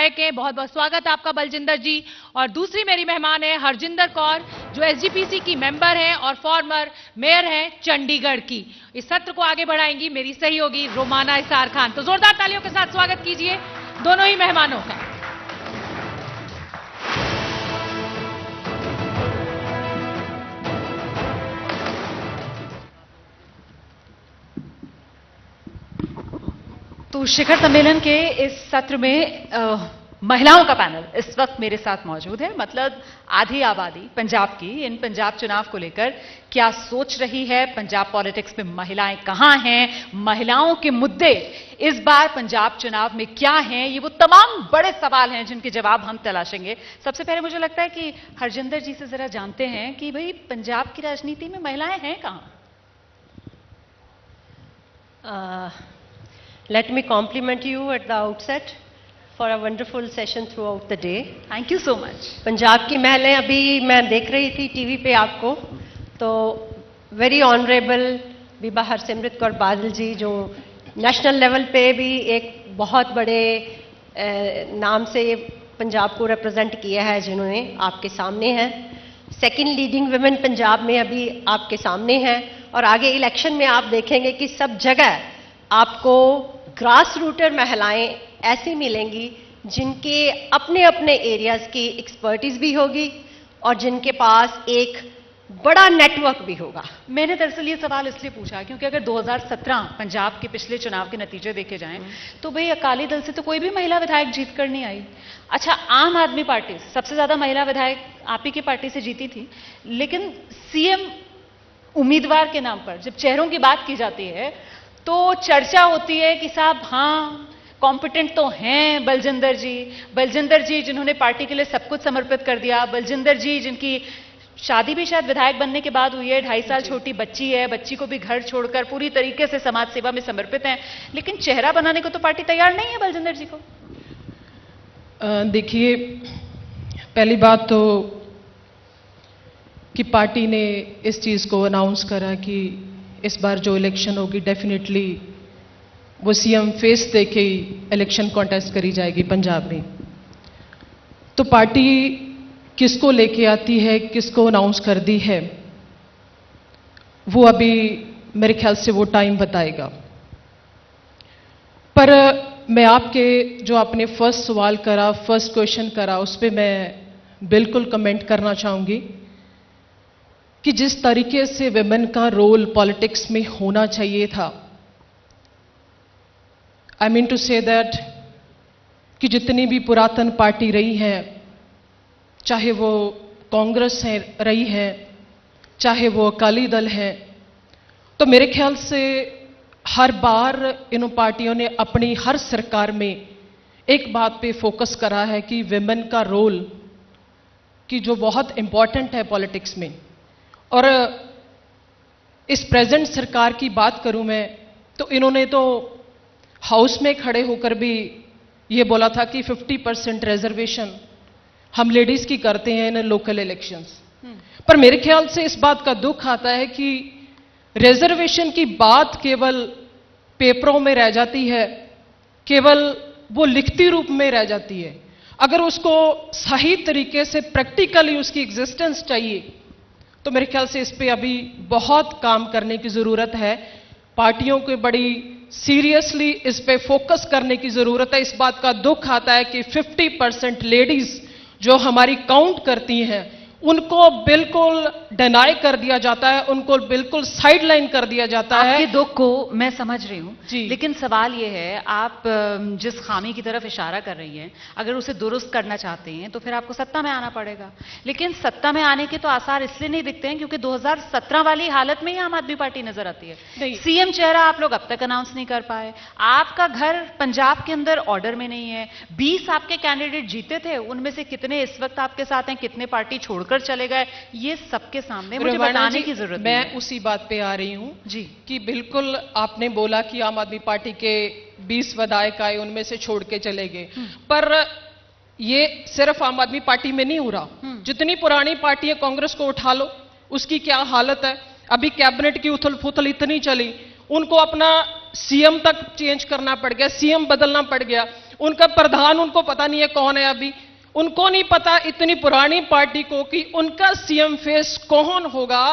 विधायक हैं, बहुत बहुत स्वागत है आपका बलजिंदर जी। और दूसरी मेरी मेहमान है हरजिंदर कौर, जो एसजीपीसी की मेंबर हैं और फॉर्मर मेयर हैं चंडीगढ़ की। इस सत्र को आगे बढ़ाएंगी मेरी सहयोगी रोमाना इसार खान। तो जोरदार तालियों के साथ स्वागत कीजिए दोनों ही मेहमानों का। तो शिखर सम्मेलन के इस सत्र में महिलाओं का पैनल इस वक्त मेरे साथ मौजूद है। मतलब आधी आबादी पंजाब की इन पंजाब चुनाव को लेकर क्या सोच रही है, पंजाब पॉलिटिक्स में महिलाएं कहां हैं, महिलाओं के मुद्दे इस बार पंजाब चुनाव में क्या हैं, ये वो तमाम बड़े सवाल हैं जिनके जवाब हम तलाशेंगे। सबसे पहले मुझे लगता है कि हरजिंदर जी से जरा जानते हैं कि भाई पंजाब की राजनीति में महिलाएं हैं कहां। Let me compliment you at the outset for a wonderful session throughout the day. Thank you so much. Punjab की महिलाएं, अभी मैं देख रही थी टीवी पे आपको, तो वेरी ऑनरेबल बीबा हरसिमरत कौर बादल जी, जो नेशनल लेवल पे भी एक बहुत बड़े नाम से पंजाब को रिप्रेजेंट किया है, जिन्होंने आपके सामने हैं। सेकंड लीडिंग वुमेन पंजाब में अभी आपके सामने हैं, और आगे इलेक्शन में आप देखेंगे कि सब जगह आपको ग्रास रूटर महिलाएं ऐसी मिलेंगी जिनके अपने अपने एरियाज की एक्सपर्टीज भी होगी और जिनके पास एक बड़ा नेटवर्क भी होगा। मैंने दरअसल ये सवाल इसलिए पूछा क्योंकि अगर 2017 पंजाब के पिछले चुनाव के नतीजे देखे जाएं तो भाई अकाली दल से तो कोई भी महिला विधायक जीत कर नहीं आई। अच्छा, आम आदमी पार्टी सबसे ज्यादा महिला विधायक आप ही की पार्टी से जीती थी, लेकिन सीएम उम्मीदवार के नाम पर जब चेहरों की बात की जाती है तो चर्चा होती है कि साहब हाँ कॉम्पिटेंट तो हैं बलजिंदर जी जिन्होंने पार्टी के लिए सब कुछ समर्पित कर दिया, बलजिंदर जी जिनकी शादी भी शायद विधायक बनने के बाद हुई है, 2.5 साल छोटी बच्ची है, बच्ची को भी घर छोड़कर पूरी तरीके से समाज सेवा में समर्पित हैं, लेकिन चेहरा बनाने को तो पार्टी तैयार नहीं है बलजिंदर जी को। देखिए, पहली बात तो कि पार्टी ने इस चीज को अनाउंस करा कि इस बार जो इलेक्शन होगी डेफिनेटली वो सीएम फेस दे के ही इलेक्शन कॉन्टेस्ट करी जाएगी पंजाब में। तो पार्टी किसको लेके आती है, किसको अनाउंस कर दी है, वो अभी मेरे ख्याल से वो टाइम बताएगा। पर मैं आपके जो आपने फर्स्ट सवाल करा, फर्स्ट क्वेश्चन करा, उस पर मैं बिल्कुल कमेंट करना चाहूंगी कि जिस तरीके से विमेन का रोल पॉलिटिक्स में होना चाहिए था, I mean to say that कि जितनी भी पुरातन पार्टी रही हैं, चाहे वो कांग्रेस है रही है, चाहे वो अकाली दल है, तो मेरे ख्याल से हर बार इन पार्टियों ने अपनी हर सरकार में एक बात पे फोकस करा है कि विमेन का रोल कि जो बहुत इंपॉर्टेंट है पॉलिटिक्स में। और इस प्रेजेंट सरकार की बात करूं मैं तो इन्होंने तो हाउस में खड़े होकर भी ये बोला था कि 50% रिजर्वेशन हम लेडीज की करते हैं इन लोकल इलेक्शंस। पर मेरे ख्याल से इस बात का दुख आता है कि रिजर्वेशन की बात केवल पेपरों में रह जाती है, केवल वो लिखती रूप में रह जाती है। अगर उसको सही तरीके से प्रैक्टिकली उसकी एग्जिस्टेंस चाहिए तो मेरे ख्याल से इस पे अभी बहुत काम करने की जरूरत है। पार्टियों को बड़ी सीरियसली इस पे फोकस करने की जरूरत है। इस बात का दुख आता है कि 50% लेडीज जो हमारी काउंट करती हैं उनको बिल्कुल डिनाई कर दिया जाता है, उनको बिल्कुल साइडलाइन कर दिया जाता है। आपके दुख को मैं समझ रही हूं जी, लेकिन सवाल यह है, आप जिस खामी की तरफ इशारा कर रही हैं, अगर उसे दुरुस्त करना चाहते हैं तो फिर आपको सत्ता में आना पड़ेगा। लेकिन सत्ता में आने के तो आसार इसलिए नहीं दिखते हैं क्योंकि 2017 वाली हालत में ही आम आदमी पार्टी नजर आती है। सीएम चेहरा आप लोग अब तक अनाउंस नहीं कर पाए, आपका घर पंजाब के अंदर ऑर्डर में नहीं है, 20 आपके कैंडिडेट जीते थे, उनमें से कितने इस वक्त आपके साथ हैं, कितने पार्टी छोड़कर चले गए, ये सबके सामने मुझे बताने की जरूरत है। मैं उसी बात पे आ रही हूं जी कि बिल्कुल आपने बोला कि आम आदमी पार्टी के 20 विधायक आए, उनमें से छोड़ के चले गए, पर ये सिर्फ आम आदमी पार्टी में नहीं हो रहा। जितनी पुरानी पार्टी है, कांग्रेस को उठा लो, उसकी क्या हालत है। अभी कैबिनेट की उथल पुथल इतनी चली, उनको अपना सीएम तक चेंज करना पड़ गया, सीएम बदलना पड़ गया, उनका प्रधान उनको पता नहीं है कौन है अभी, उनको नहीं पता इतनी पुरानी पार्टी को कि उनका सीएम फेस कौन होगा।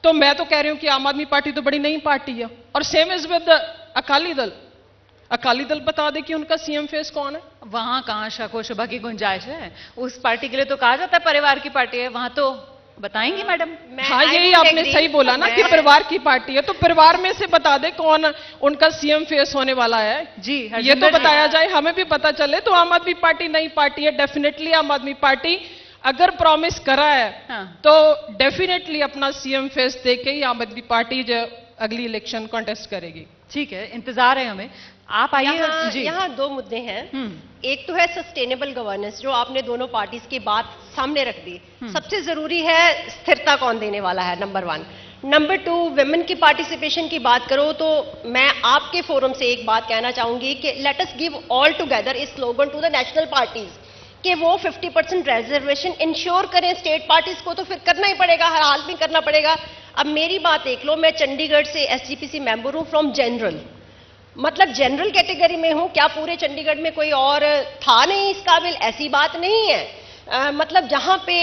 तो मैं तो कह रही हूं कि आम आदमी पार्टी तो बड़ी नई पार्टी है, और same is with Akali Dal. Akali Dal बता दे कि उनका सीएम फेस कौन है। वहां कहां शक व शुबा की गुंजाइश है? उस पार्टी के लिए तो कहा जाता है परिवार की पार्टी है, वहां तो बताएंगी मैडम। हाँ, यही आपने सही बोला ना कि परिवार की पार्टी है, तो परिवार में से बता दे कौन उनका सीएम फेस होने वाला है। जी, ये तो बताया जाए, हमें भी पता चले। तो आम आदमी पार्टी नई पार्टी है, डेफिनेटली आम आदमी पार्टी अगर प्रॉमिस करा है तो डेफिनेटली अपना सीएम फेस दे के ही आम आदमी पार्टी जो अगली इलेक्शन कॉन्टेस्ट करेगी। ठीक है, इंतजार है हमें। आप आइए जी। यहाँ दो मुद्दे हैं। एक तो है सस्टेनेबल गवर्नेंस, जो आपने दोनों पार्टीज की बात सामने रख दी। सबसे जरूरी है स्थिरता कौन देने वाला है, नंबर 1। नंबर 2, विमेन की पार्टिसिपेशन की बात करो तो मैं आपके फोरम से एक बात कहना चाहूंगी कि let us give all together इस slogan to the national parties कि वो 50% रिजर्वेशन इंश्योर करें स्टेट पार्टीज को। तो फिर करना ही पड़ेगा, हर हाल में करना पड़ेगा। अब मेरी बात देख लो, मैं चंडीगढ़ से एसजीपीसी मेंबर हूं फ्रॉम जनरल, मतलब जनरल कैटेगरी में हूं। क्या पूरे चंडीगढ़ में कोई और था नहीं इस काबिल? ऐसी बात नहीं है। मतलब जहां पे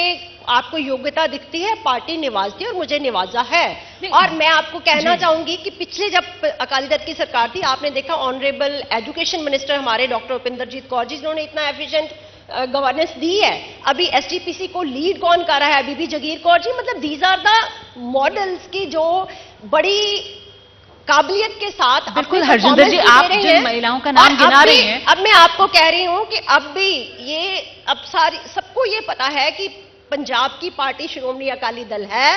आपको योग्यता दिखती है पार्टी निवाजती है, और मुझे निवाजा है। और मैं आपको कहना चाहूंगी कि पिछले जब अकाली दल की सरकार थी, आपने देखा ऑनरेबल एजुकेशन मिनिस्टर हमारे डॉक्टर उपिंदरजीत कौर जी, जिन्होंने इतना एफिशिएंट गवर्नेंस दी है। अभी एसटीपीसी को लीड कौन कर रहा है? बीबी जगीर कौर जी। मतलब दीज आर द मॉडल्स की जो बड़ी काबिलियत के साथ। बिल्कुल हरजिंदर जी, आप जिन महिलाओं का नाम गिना रही हैं, अब मैं आपको कह रही हूं कि अब भी ये अब सबको ये पता है कि पंजाब की पार्टी श्रोमणी अकाली दल है।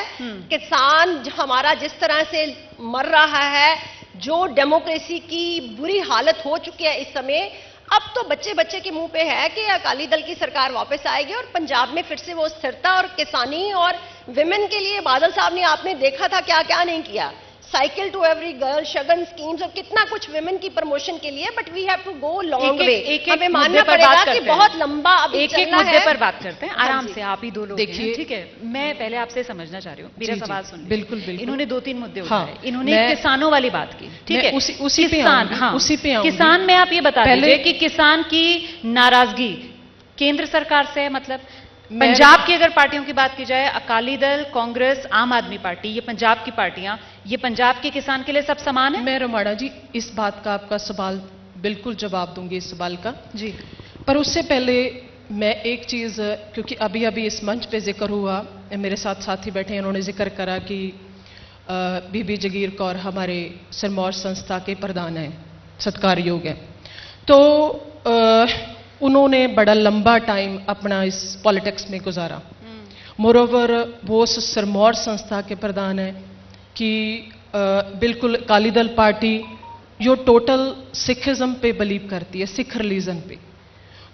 किसान हमारा जिस तरह से मर रहा है, जो डेमोक्रेसी की बुरी हालत हो चुकी है इस समय, अब तो बच्चे बच्चे के मुंह पे है कि अकाली दल की सरकार वापस आएगी और पंजाब में फिर से वो स्थिरता और किसानी और विमेन के लिए बादल साहब ने आपने देखा था क्या क्या नहीं किया। Cycle to every girl, Shagun schemes और कितना कुछ विमेन की प्रमोशन के लिए। But we have to go long way. हमें मानना पड़ेगा कि बहुत लंबा अभी एक एक मुद्दे पर बात करते हैं आराम से। आप ही दो लोग देखिए, ठीक है, मैं पहले आपसे समझना चाह रही हूँ, मेरा सवाल सुन। बिल्कुल बिल्कुल। इन्होंने 2-3 मुद्दे उठाए। इन्होंने किसानों वाली बात की, ठीक है, उसी पे आऊंगी। किसान में आप ये बता दीजिए कि किसान की नाराजगी केंद्र सरकार से है। मतलब पंजाब की अगर पार्टियों की बात की जाए, अकाली दल, कांग्रेस, आम आदमी पार्टी, ये पंजाब की पार्टियां, ये पंजाब के किसान के लिए सब समान है। मैं रमाणा जी इस बात का आपका सवाल बिल्कुल जवाब दूंगी, इस सवाल का जी। पर उससे पहले मैं एक चीज, क्योंकि अभी अभी इस मंच पे जिक्र हुआ, मेरे साथ साथी बैठे हैं, उन्होंने जिक्र करा कि बीबी जगीर कौर हमारे सिरमौर संस्था के प्रधान हैं, सत्कार योग है। तो उन्होंने बड़ा लंबा टाइम अपना इस पॉलिटिक्स में गुजारा। मोरोवर वो उस सिरमौर संस्था के प्रधान है कि बिल्कुल अकाली दल पार्टी जो टोटल सिखिज्म पे बिलीव करती है, सिख रिलीजन पे।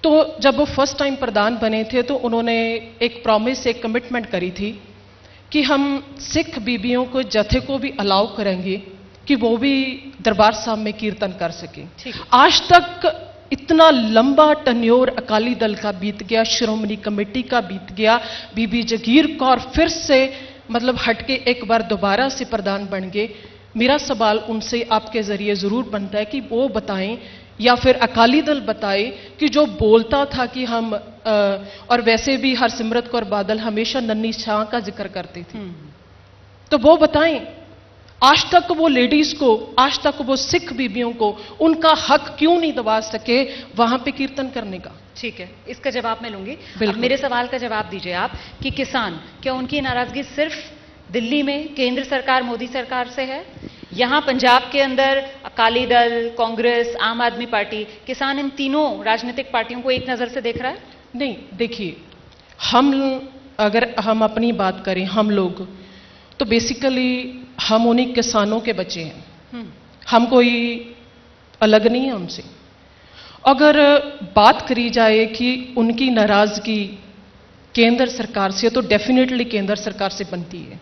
तो जब वो फर्स्ट टाइम प्रधान बने थे तो उन्होंने एक प्रॉमिस, एक कमिटमेंट करी थी कि हम सिख बीबियों को, जथे को भी अलाउ करेंगे कि वो भी दरबार साहब में कीर्तन कर सके। आज तक इतना लंबा टन्योर अकाली दल का बीत गया, श्रोमणी कमेटी का बीत गया, बीबी जगीर कौर फिर से मतलब हटके एक बार दोबारा से प्रधान बन गए। मेरा सवाल उनसे आपके जरिए जरूर बनता है कि वो बताएं या फिर अकाली दल बताए कि जो बोलता था कि हम और वैसे भी हरसिमरत कौर बादल हमेशा नन्ही शाह का जिक्र करते थे, तो वो बताएं आज तक वो लेडीज को, आज तक वो सिख बीबियों को उनका हक क्यों नहीं दबा सके वहां पे कीर्तन करने का। ठीक है, इसका जवाब मैं लूंगी। अब मेरे सवाल का जवाब दीजिए आप कि किसान, क्या उनकी नाराजगी सिर्फ दिल्ली में केंद्र सरकार मोदी सरकार से है? यहां पंजाब के अंदर अकाली दल, कांग्रेस, आम आदमी पार्टी, किसान इन तीनों राजनीतिक पार्टियों को एक नजर से देख रहा है? नहीं, देखिए, अगर हम अपनी बात करें, हम लोग तो बेसिकली हम उन्हीं किसानों के बच्चे हैं, हम कोई अलग नहीं है उनसे। अगर बात करी जाए कि उनकी नाराजगी केंद्र सरकार से तो डेफिनेटली केंद्र सरकार से बनती है।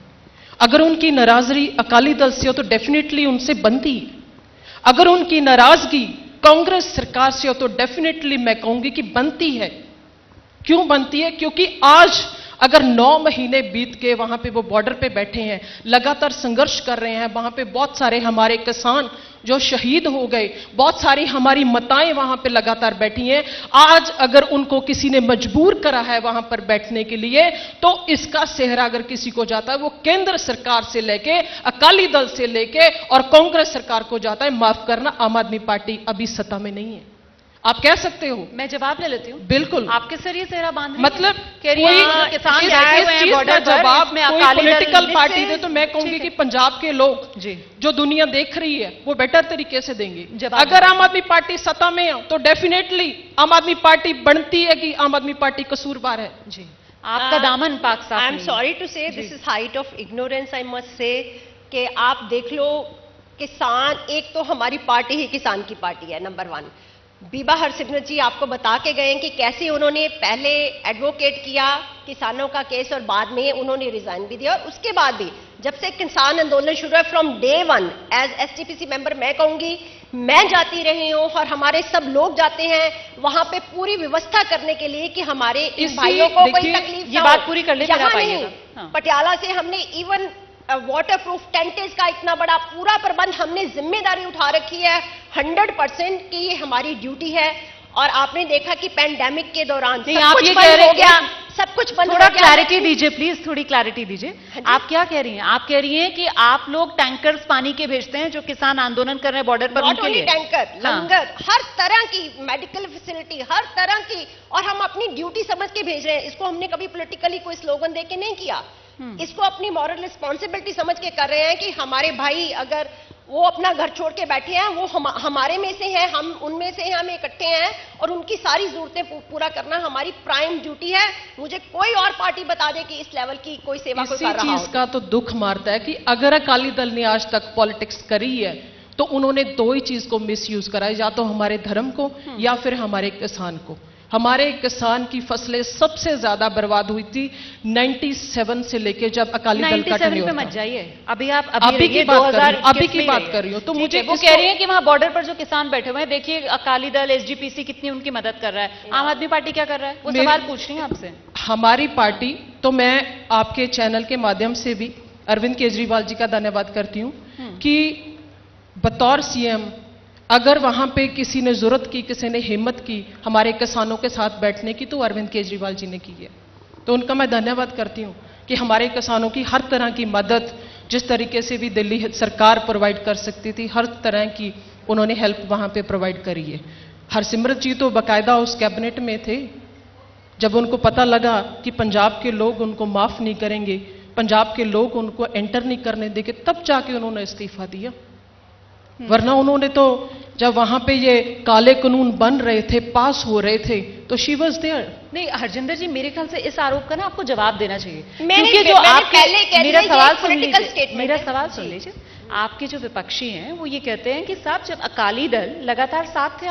अगर उनकी नाराजगी अकाली दल से हो तो डेफिनेटली उनसे बनती है। अगर उनकी नाराजगी कांग्रेस सरकार से हो तो डेफिनेटली मैं कहूंगी कि बनती है। क्यों बनती है? क्योंकि आज अगर 9 महीने बीत गए, वहां पे वो बॉर्डर पे बैठे हैं, लगातार संघर्ष कर रहे हैं, वहां पे बहुत सारे हमारे किसान जो शहीद हो गए, बहुत सारी हमारी माताएं वहां पे लगातार बैठी हैं। आज अगर उनको किसी ने मजबूर करा है वहां पर बैठने के लिए, तो इसका सेहरा अगर किसी को जाता है वो केंद्र सरकार से लेके, अकाली दल से लेके और कांग्रेस सरकार को जाता है। माफ करना, आम आदमी पार्टी अभी सत्ता में नहीं है, आप कह सकते हो। मैं जवाब ले लेती हूँ। बिल्कुल, आपके सर ये सेहरा बांध रहे हैं? मतलब कह रही हैं किसान जाए हुए हैं बॉर्डर पर, जवाब इसमें कोई अकाली दल पॉलिटिकल पार्टी से- दे तो मैं कहूंगी ठीक कि है। पंजाब के लोग जी, जो दुनिया देख रही है वो बेटर तरीके से देंगे। जवाब अगर आम आदमी पार्टी सत्ता में है तो डेफिनेटली आम आदमी पार्टी बनती है कि आम आदमी पार्टी कसूरवार है। जी, आपका दामन पाक साफ आई एम नहीं है। सॉरी टू से this is height of ignorance, I must say कि आप देख लो, किसान, एक तो हमारी पार्टी ही किसान की पार्टी है, नंबर 1। बीबा हरसिमरत जी आपको बता के गए कि कैसे उन्होंने पहले एडवोकेट किया किसानों का केस और बाद में उन्होंने रिजाइन भी दिया, और उसके बाद भी जब से किसान आंदोलन शुरू है from day 1 as STPC member मैं कहूंगी मैं जाती रही हूं और हमारे सब लोग जाते हैं वहां पे पूरी व्यवस्था करने के लिए कि हमारे इन इसी- भाइयों को कोई देखिए, तकलीफ ये ना बात हो। पूरी कर ले, फिर यहाँ आप नहीं, आइएगा। हाँ। पटियाला से हमने इवन वाटर प्रूफ टेंटेज का इतना बड़ा पूरा प्रबंध हमने जिम्मेदारी उठा रखी है 100% कि ये हमारी ड्यूटी है। और आपने देखा कि पैंडेमिक के दौरान नहीं, सब आप कुछ ये बंद कह रहे हो हैं गया, कि सब कुछ बंद थोड़ा हो गया। क्लैरिटी दीजिए प्लीज, थोड़ी क्लैरिटी दीजिए। हाँ जी। आप क्या कह रही हैं? आप कह रही हैं कि आप लोग टैंकर्स पानी के भेजते हैं जो किसान आंदोलन कर रहे हैं बॉर्डर पर, नॉट उनके ओनली लिए? टैंकर, हाँ। लंगर, हर तरह की मेडिकल फैसिलिटी, हर तरह की, और हम अपनी ड्यूटी समझ के भेज रहे हैं। इसको हमने कभी पॉलिटिकली कोई स्लोगन दे के नहीं किया, इसको अपनी मॉरल रिस्पॉन्सिबिलिटी समझ के कर रहे हैं कि हमारे भाई अगर वो अपना घर छोड़ के बैठे हैं, वो हमारे में से हैं, हम उनमें से हैं, हम इकट्ठे हैं और उनकी सारी जरूरतें पूरा करना हमारी प्राइम ड्यूटी है। मुझे कोई और पार्टी बता दे कि इस लेवल की कोई सेवा कोई इसी कर रहा चीज हो। का तो दुख मारता है कि अगर अकाली दल ने आज तक पॉलिटिक्स करी है तो उन्होंने दो ही चीज को मिसयूज करा है, या तो हमारे धर्म को या फिर हमारे किसान को। हमारे किसान की फसलें सबसे ज्यादा बर्बाद हुई थी 97 से लेके जब अकाली दल का 97 पे टेन्योर मत था। जाइए, अभी आप अभी की रहिए, बात कर रही हूं, 2021 अभी की में बात रहिए। कर रही हूं, तो ठीक मुझे है, वो इसको- कह रही है कि वहां बॉर्डर पर जो किसान बैठे हुए हैं, देखिए अकाली दल एसजीपीसी कितनी उनकी मदद कर रहा है, आम आदमी पार्टी क्या कर रहा है, वो सवाल पूछ रही है आपसे। हमारी पार्टी, तो मैं आपके चैनल के माध्यम से भी अरविंद केजरीवाल जी का धन्यवाद करती हूं कि बतौर सीएम अगर वहां पे किसी ने जरूरत की, किसी ने हिम्मत की हमारे किसानों के साथ बैठने की, तो अरविंद केजरीवाल जी ने की है। तो उनका मैं धन्यवाद करती हूं कि हमारे किसानों की हर तरह की मदद, जिस तरीके से भी दिल्ली सरकार प्रोवाइड कर सकती थी, हर तरह की उन्होंने हेल्प वहां पे प्रोवाइड करी है। हरसिमरत जी तो बाकायदा उस कैबिनेट में थे, जब उनको पता लगा कि पंजाब के लोग उनको माफ नहीं करेंगे, पंजाब के लोग उनको एंटर नहीं करने देंगे, तब जाके उन्होंने इस्तीफा दिया। वरना उन्होंने तो जब वहां पे ये काले कानून बन रहे थे, पास हो रहे थे, तो शी वाज देयर। नहीं हरजिंदर जी, मेरे ख्याल से इस आरोप का ना आपको जवाब देना चाहिए, मैंने क्योंकि जो मैंने आपके पहले कह मेरा दिया, ये सवाल एक सुन political लीजिए, statement मेरा है। सवाल सुन जी। लीजिए। आपके जो विपक्षी हैं वो ये कहते हैं कि साहब जब अकाली दल लगातार साथ थे,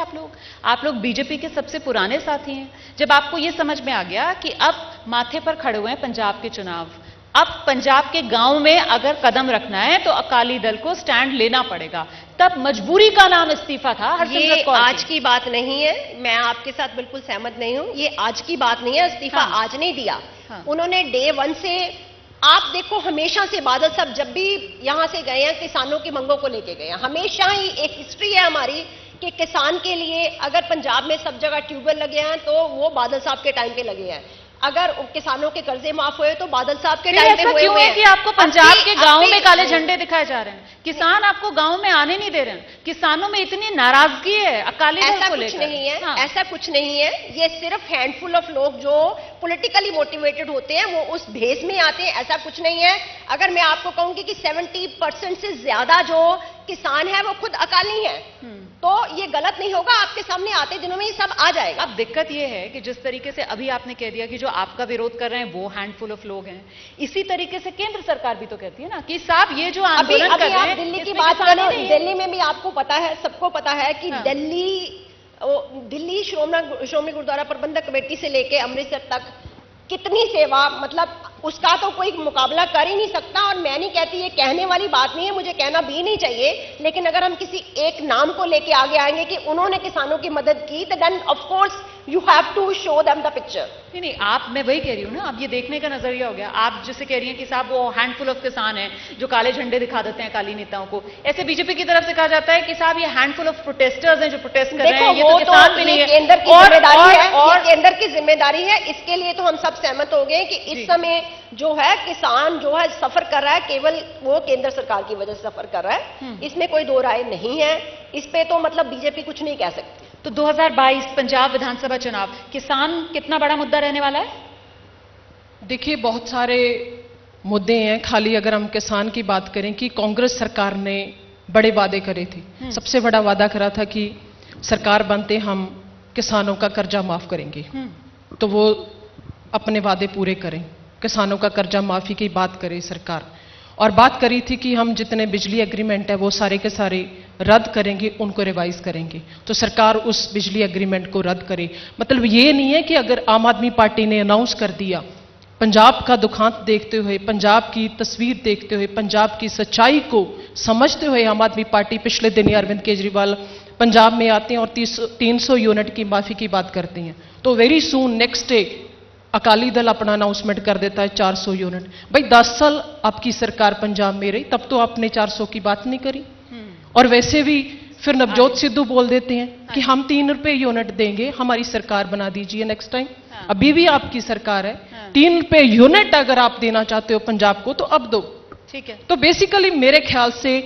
आप लोग बीजेपी के सबसे पुराने साथी हैं, जब आपको ये समझ में आ गया कि अब माथे पर खड़े हुए हैं पंजाब के चुनाव, अब पंजाब के गांव में अगर कदम रखना है तो अकाली दल को स्टैंड लेना पड़ेगा, तब मजबूरी का नाम इस्तीफा था हरसिमरत ये कौर आज की। की बात नहीं है, मैं आपके साथ बिल्कुल सहमत नहीं हूं। ये आज की बात नहीं है, इस्तीफा हाँ। आज नहीं दिया। हाँ। उन्होंने डे 1 से, आप देखो हमेशा से बादल साहब जब भी यहां से गए हैं किसानों की मांगों को लेके गए हैं, हमेशा ही एक हिस्ट्री है हमारी कि किसान के लिए अगर पंजाब में सब जगह ट्यूबवेल लगे हैं तो वो बादल साहब के टाइम पे लगे हैं, अगर किसानों के कर्जे माफ हुए तो बादल साहब के फिर टाइम पे ऐसा हुए क्यों हुए है हैं। कि आपको पंजाब अब के भी- गांव अब में भी- काले झंडे दिखाए जा रहे हैं, किसान आपको गांव में आने नहीं दे रहे हैं, किसानों में इतनी नाराजगी है अकाली दल ऐसा को कुछ लेकर। नहीं है, हाँ। ऐसा कुछ नहीं है। ये सिर्फ हैंडफुल ऑफ लोग जो पॉलिटिकली मोटिवेटेड होते हैं वो उस भेस में आते हैं, ऐसा कुछ नहीं है। अगर मैं आपको कहूंगी कि 70% से ज्यादा जो किसान है वो खुद अकाली हैं, तो ये गलत नहीं होगा, आपके सामने आते दिनों में ये सब आ जाएगा। अब दिक्कत यह है कि जिस तरीके से अभी आपने कह दिया कि जो आपका विरोध कर रहे हैं वो हैंडफुल ऑफ लोग हैं, इसी तरीके से केंद्र सरकार भी तो कहती है ना कि साहब ये जो अभी आंदोलन कर अभी रहे आप हैं दिल्ली की इसमें बात किसानी करो, नहीं है। दिल्ली में भी आपको पता है, सबको पता है कि हाँ। दिल्ली श्रोमणी गुरुद्वारा प्रबंधक कमेटी से लेके अमृतसर तक कितनी सेवा, मतलब उसका तो कोई मुकाबला कर ही नहीं सकता। और मैं नहीं कहती, ये कहने वाली बात नहीं है, मुझे कहना भी नहीं चाहिए, लेकिन अगर हम किसी एक नाम को लेके आगे आएंगे कि उन्होंने किसानों की मदद की, तो then of course you have to show them the picture. नहीं नहीं, आप, मैं वही कह रही हूँ ना, अब ये देखने का नजरिया हो गया। आप जैसे कह रही हैं कि साहब वो हैंडफुल ऑफ किसान हैं जो काले झंडे दिखा देते हैं अकाली नेताओं को, ऐसे बीजेपी की तरफ से कहा जाता है कि साहब ये हैंडफुल ऑफ प्रोटेस्टर्स हैं जो प्रोटेस्ट कर रहे हैं, ये तो किसान भी नहीं है। केंद्र की जिम्मेदारी है, और केंद्र की जिम्मेदारी है। इसके लिए तो हम सब सहमत हो गए कि इस समय जो है किसान जो है सफर कर रहा है, केवल वो केंद्र सरकार की वजह से सफर कर रहा है, इसमें कोई दो राय नहीं है। इस पे तो मतलब बीजेपी कुछ नहीं कह सकती। तो 2022 पंजाब विधानसभा चुनाव, किसान कितना बड़ा मुद्दा रहने वाला है? देखिए, बहुत सारे मुद्दे हैं। खाली अगर हम किसान की बात करें कि कांग्रेस सरकार ने बड़े वादे करे थे। सबसे बड़ा वादा करा था कि सरकार बनते हम किसानों का कर्जा माफ करेंगे, तो वो अपने वादे पूरे करें, किसानों का कर्जा माफी की बात करे सरकार। और बात करी थी कि हम जितने बिजली एग्रीमेंट है वो सारे के सारे रद्द करेंगे, उनको रिवाइज करेंगे। तो सरकार उस बिजली एग्रीमेंट को रद्द करे। मतलब ये नहीं है कि अगर आम आदमी पार्टी ने अनाउंस कर दिया, पंजाब का दुखांत देखते हुए, पंजाब की तस्वीर देखते हुए, पंजाब की सच्चाई को समझते हुए आम आदमी पार्टी पिछले दिन ही अरविंद केजरीवाल पंजाब में आते हैं और 300 यूनिट की माफी की बात करती हैं। तो very soon next day Akali Dal अपना अनाउंसमेंट कर देता है 400 यूनिट। भाई 10 साल आपकी सरकार पंजाब में रही, तब तो आपने 400 की बात नहीं करी। और वैसे भी फिर नवजोत सिद्धू बोल देते हैं कि हम 3 रुपए यूनिट देंगे, हमारी सरकार बना दीजिए नेक्स्ट टाइम। अभी भी आपकी सरकार है, 3 रुपए यूनिट अगर आप देना चाहते हो पंजाब को तो अब दो। ठीक है। तो बेसिकली मेरे ख्याल से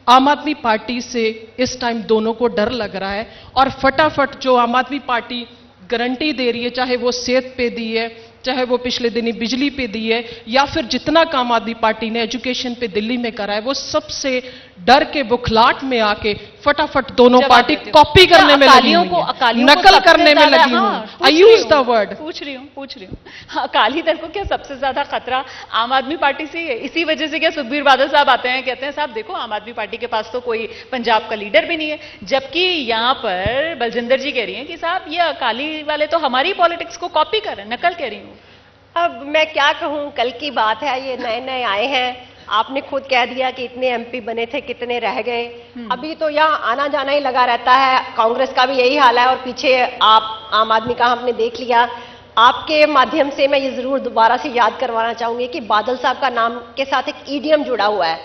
आम आदमी पार्टी से इस टाइम दोनों को डर लग रहा है। और फटाफट जो आम आदमी पार्टी गारंटी दे रही है, चाहे वो सेहत पे दी है, चाहे वो पिछले दिनी बिजली पे दी है, या फिर जितना काम आदमी पार्टी ने एजुकेशन पे दिल्ली में करा है, वो सबसे डर के बुखलाट में आके फटाफट दोनों पार्टी कॉपी करने में लगी हुई है, नकल करने में लगी हुई है। आई यूज द वर्ड, पूछ रही हूँ। अकाली दल को क्या सबसे ज्यादा खतरा आम आदमी पार्टी से ही है? इसी वजह से क्या सुखबीर बादल साहब आते हैं, कहते हैं साहब देखो आम आदमी पार्टी के पास तो कोई पंजाब का लीडर भी नहीं है, जबकि यहाँ पर बलजिंदर जी कह रही हैं कि साहब ये अकाली वाले तो हमारी पॉलिटिक्स को कॉपी कर रहे हैं, नकल कह रही हूँ। अब मैं क्या कहूं, कल की बात है, ये नए नए आए हैं। आपने खुद कह दिया कि इतने एमपी बने थे, कितने रह गए। अभी तो यहाँ आना जाना ही लगा रहता है। कांग्रेस का भी यही हाल है, और पीछे आप आम आदमी का हमने देख लिया। आपके माध्यम से मैं ये जरूर दोबारा से याद करवाना चाहूंगी कि बादल साहब का नाम के साथ एक ईडीएम जुड़ा हुआ है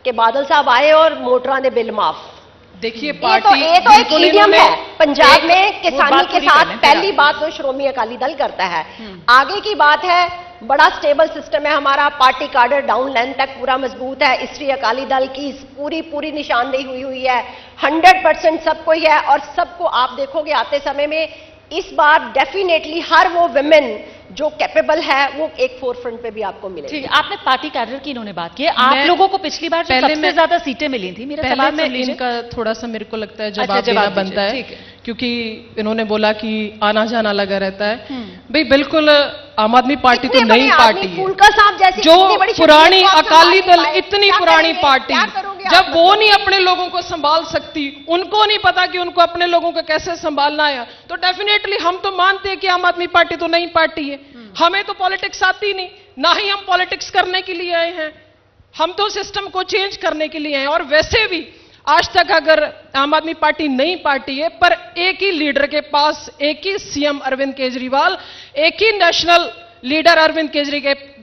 कि बादल साहब आए और मोटरां दे बिल माफ। देखिए, पार्टी ये तो एक ईडीएम है पंजाब में किसानी के साथ। पहली बात तो श्रोमणी अकाली दल करता है। आगे की बात है, बड़ा स्टेबल सिस्टम है हमारा, पार्टी कार्डर डाउन लाइन तक पूरा मजबूत है। इसलिए अकाली दल की पूरी निशानदेही हुई है, 100% सबको ही है। और सबको आप देखोगे आते समय में इस बार डेफिनेटली हर वो विमेन जो कैपेबल है वो एक फोरफ्रंट पे भी आपको मिलेगी। ठीक, आपने पार्टी कैडर की इन्होंने बात की, आप लोगों को पिछली बार सबसे ज्यादा सीटें मिली थी। मेरा सवाल में इनका थोड़ा सा मेरे को लगता है जवाब देना बनता है, क्योंकि इन्होंने बोला कि आना जाना लगा रहता है। भाई बिल्कुल, आम आदमी पार्टी तो नई पार्टी है, जो पुरानी अकाली दल इतनी पुरानी पार्टी, जब वो नहीं अपने लोगों को संभाल सकती, उनको नहीं पता कि उनको अपने लोगों को कैसे संभालना है, तो डेफिनेटली हम तो मानते हैं कि आम आदमी पार्टी तो नई पार्टी है। हमें तो पॉलिटिक्स आती नहीं, ना ही हम पॉलिटिक्स करने के लिए आए हैं, हम तो सिस्टम को चेंज करने के लिए आए हैं। और वैसे भी आज तक अगर आम आदमी पार्टी नई पार्टी है, पर एक ही लीडर के पास, एक ही सीएम अरविंद केजरीवाल, एक ही नेशनल लीडर अरविंद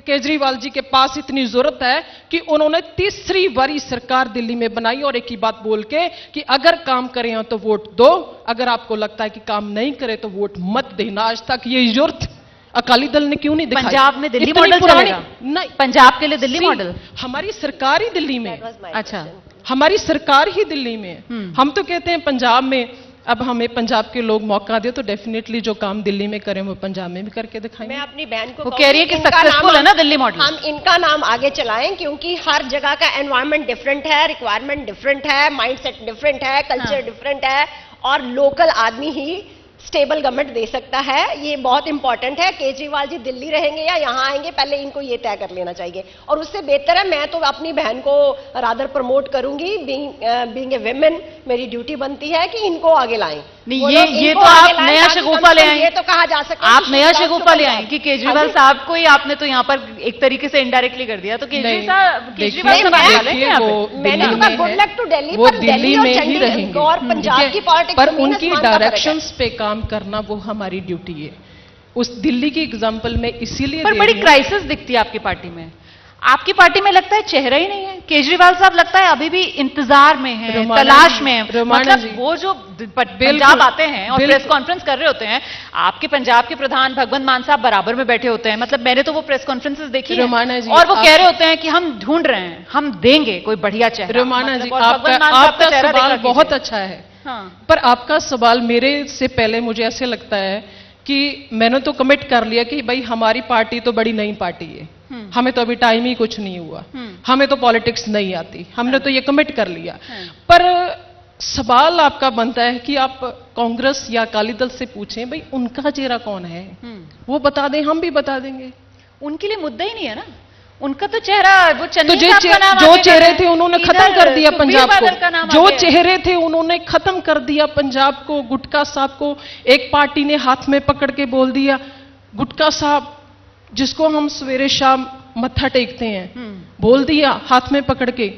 केजरीवाल जी के पास इतनी जरूरत है कि उन्होंने तीसरी बारी सरकार दिल्ली में बनाई और एक ही बात बोल के कि अगर काम करें हो तो वोट दो, अगर आपको लगता है कि काम नहीं करे तो वोट मत देना। आज तक ये जरूरत अकाली दल ने क्यों नहीं दिखाई? पंजाब में दिल्ली मॉडल चलेगा? नहीं, पंजाब के लिए दिल्ली मॉडल, हमारी सरकार ही दिल्ली में। अच्छा, हमारी सरकार ही दिल्ली में। हम तो कहते हैं पंजाब में, अब हमें पंजाब के लोग मौका दे तो डेफिनेटली जो काम दिल्ली में करें वो पंजाब में भी करके दिखाएंगे। मैं अपनी बहन को कह रही है कि सक्सेसफुल है ना दिल्ली मॉडल, हम इनका नाम आगे चलाएं, क्योंकि हर जगह का एनवायरनमेंट डिफरेंट है, रिक्वायरमेंट डिफरेंट है, माइंडसेट डिफरेंट है, कल्चर डिफरेंट है, और लोकल आदमी ही स्टेबल गवर्नमेंट दे सकता है। ये बहुत इंपॉर्टेंट है। केजरीवाल जी दिल्ली रहेंगे या यहां आएंगे, पहले इनको ये तय कर लेना चाहिए। और उससे बेहतर है, मैं तो अपनी बहन को रादर प्रमोट करूंगी, बीइंग ए विमेन मेरी ड्यूटी बनती है कि इनको आगे लाएं। नहीं, वो ये लोग ये इनको तो आगे आप लाएं नया ताकि शगुफा कम से ले कम आए। ये तो कहा जा सके आप कि नया शिवराज शगुफा ले चौहान आए कि केजरीवाल साहब को ही आपने तो यहाँ पर एक तरीके से इनडायरेक्टली कर दिया, तो केजरीवाल नहीं, केजरीवाल देखिए, साहब आने वाले हैं देखिए, यहाँ पे। वो मैंने तो दिल्ली कहा में गुड है, लक टू दिल्ली, वो पर दिल्ली दिल्ली और में ही चंडीगढ़ रहेंगे और पंजाब ठीक की है? पॉलिटिक्स पर जमीन उनकी आसमान का फर्क है। डायरेक्शंस पे काम करना वो हमारी ड्यूटी है। उस दिल्ली की एग्जांपल में इसीलिए पर दे बड़ी रही हूँ। क्राइसिस दिखती है आपकी पार्टी में। आपकी पार्टी में लगता है चेहरा ही नहीं है। केजरीवाल साहब लगता है अभी भी इंतजार में है, रोमाना तलाश जी, में है। रोमाना मतलब जी, वो जो पंजाब आते हैं और प्रेस कॉन्फ्रेंस कर रहे होते हैं, आपके पंजाब के प्रधान भगवंत मान साहब बराबर में बैठे होते हैं। मतलब मैंने तो वो प्रेस कॉन्फ्रेंसेस देखी हैं, रोमाना जी, और वो कह रहे होते हैं कि हम ढूंढ रहे हैं, हम देंगे कोई बढ़िया चेहरा। रोमाना मतलब जी, और भगवंत मान साहब का आपका चेहरा सवाल देखा बहुत कीजिए। अच्छा है, हाँ। पर आपका सवाल मेरे से पहले मुझे ऐसे लगता है कि मैंने तो कमिट कर लिया कि भाई हमारी पार्टी तो बड़ी नई पार्टी है, हमें तो अभी टाइम ही कुछ नहीं हुआ, हमें तो पॉलिटिक्स नहीं आती, हमने तो ये कमिट कर लिया। पर सवाल आपका बनता है कि आप कांग्रेस या अकाली दल से पूछें भाई उनका चेहरा कौन है, वो बता दें, हम भी बता देंगे। उनके लिए मुद्दा ही नहीं है ना, उनका तो चेहरा वो चन्नी तो साहब का नाम जो आगे चेहरे है, थे उन्होंने इधर खत्म कर दिया सुखबीर पंजाब बादल का नाम को, जो आगे है। चेहरे थे उन्होंने खत्म कर दिया पंजाब को। गुटका साहब को एक पार्टी ने हाथ में पकड़ के बोल दिया, गुटका साहब जिसको हम सवेरे शाम मत्था टेकते हैं, बोल दिया हाथ में पकड़ के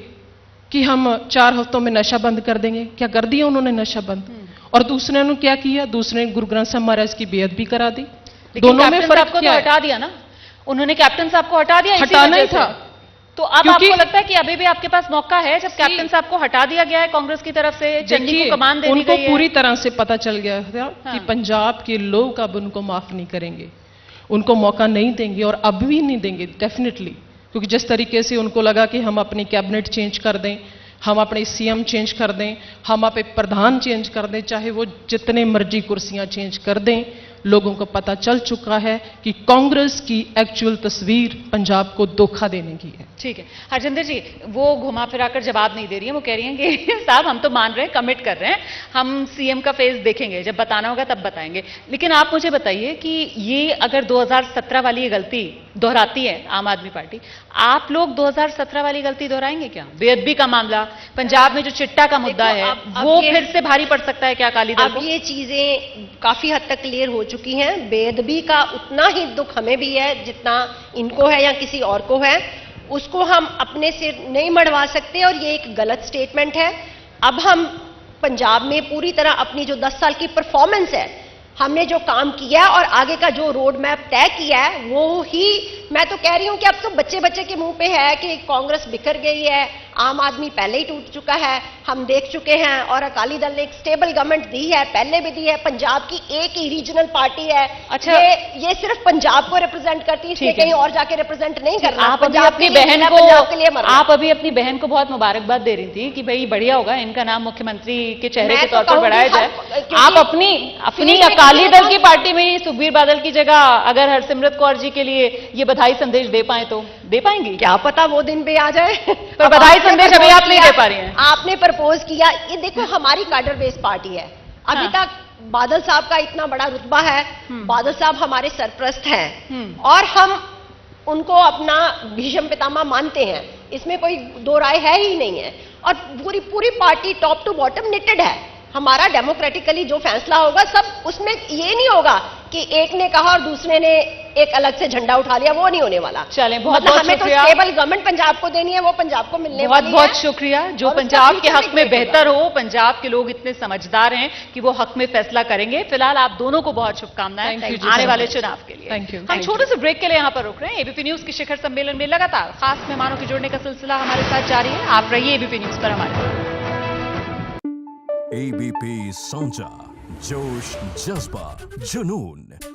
कि हम 4 हफ्तों में नशा बंद कर देंगे। क्या कर दिया उन्होंने नशा बंद? और दूसरे ने क्या किया, दूसरे ने गुरु ग्रंथ साहब महाराज की बेअदबी भी करा दी। दोनों में फर्क को क्या तो है? हटा दिया ना उन्होंने, कैप्टन साहब को हटा दिया, इसी हटाना वजह ही से। था। तो अब क्योंकि- आपको लगता है कि अभी भी आपके पास मौका है जब कैप्टन साहब को हटा दिया गया है कांग्रेस की तरफ से, चन्नी को कमान दे दी उनको गई है। पूरी तरह से पता चल गया था कि हाँ। पंजाब के लोग अब उनको माफ नहीं करेंगे, उनको मौका नहीं देंगे और अब भी नहीं देंगे डेफिनेटली। क्योंकि जिस तरीके से उनको लगा कि हम अपनी कैबिनेट चेंज कर दें, हम अपने सीएम चेंज कर दें, हम अपने प्रधान चेंज कर दें, चाहे वो जितने मर्जी कुर्सियां चेंज कर दें, लोगों को पता चल चुका है कि कांग्रेस की एक्चुअल तस्वीर पंजाब को धोखा देने की है। ठीक है हरजिंदर जी, वो घुमा फिरा कर जवाब नहीं दे रही है, वो कह रही हैं कि साहब हम तो मान रहे हैं, कमिट कर रहे हैं, हम सीएम का फेस देखेंगे, जब बताना होगा तब बताएंगे। लेकिन आप मुझे बताइए कि ये अगर 2017 वाली ये गलती दोहराती है आम आदमी पार्टी, आप लोग 2017 वाली गलती दोहराएंगे क्या? बेअदबी का मामला, पंजाब में जो चिट्टा का मुद्दा है, अब वो ये- फिर से भारी पड़ सकता है क्या अकाली दल अब को? ये चीजें काफी हद तक क्लियर हो चुकी हैं। बेअदबी का उतना ही दुख हमें भी है जितना इनको है या किसी और को है, उसको हम अपने सिर नहीं मढ़वा सकते और ये एक गलत स्टेटमेंट है। अब हम पंजाब में पूरी तरह अपनी जो 10 साल की परफॉर्मेंस है, हमने जो काम किया और आगे का जो रोड मैप तय किया है, वो ही मैं तो कह रही हूं कि अब तो बच्चे बच्चे के मुंह पे है कि कांग्रेस बिखर गई है, आम आदमी पहले ही टूट चुका है, हम देख चुके हैं। और अकाली दल ने एक स्टेबल गवर्नमेंट दी है, पहले भी दी है, पंजाब की एक ही रीजनल पार्टी है। अच्छा। ये सिर्फ पंजाब को रिप्रेजेंट करती है, इसलिए ठीक है। कहीं और जाके रिप्रेजेंट नहीं करना। आप अभी पंजाब अपनी के लिए बहन जीना, को पंजाब के लिए मरना। आप अभी अपनी बहन को बहुत मुबारकबाद दे रही थी कि भाई बढ़िया होगा, इनका नाम मुख्यमंत्री के चेहरे मैं के तो तौर पर कहूंगी बढ़ाया जाए। क्योंकि आप अपनी अपनी फील्ड में अकाली किसी दल की पार्टी में ही सुखबीर बादल की जगह अगर हरसिमरत कौर जी के लिए ये बधाई संदेश दे पाए तो दे पाएंगी? क्या पता वो दिन भी आ जाए। पर अब बधाई आपने संदेश अभी propose आप नहीं किया, दे पा रही हैं। आपने प्रपोज किया, ये देखो हमारी कैडर बेस्ड पार्टी है। अभी हाँ। तक बादल साहब का इतना बड़ा रुतबा है, बादल साहब हमारे सरप्रस्त हैं और हम उनको अपना भीष्म पितामह मानते हैं, इसमें कोई दो राय है ही नहीं है। और पूरी पूरी party top to bottom knitted है। हमारा डेमोक्रेटिकली जो फैसला होगा सब उसमें ये नहीं होगा कि एक ने कहा और दूसरे ने एक अलग से झंडा उठा लिया, वो नहीं होने वाला। चलें, बहुत मतलब बहुत हमें तो शुक्रिया। स्टेबल गवर्नमेंट पंजाब को देनी है, वो पंजाब को मिलने बहुत वाली बहुत है। शुक्रिया। जो और उसका पंजाब के फ्यूचर हक भी में great बेहतर हो, पंजाब के लोग इतने समझदार हैं कि वो हक में फैसला करेंगे। फिलहाल आप दोनों को बहुत शुभकामनाएं Thank you जी, आने so वाले much. चुनाव के लिए। Thank you, हम thank छोटे से ब्रेक के लिए यहाँ पर रुक रहे हैं। एबीपी न्यूज के शिखर सम्मेलन में लगातार खास मेहमानों के जुड़ने का सिलसिला हमारे साथ जारी है। आप रहिए एबीपी न्यूज पर हमारे साथ। एबीपी साझा, जोश, जज्बा, जुनून।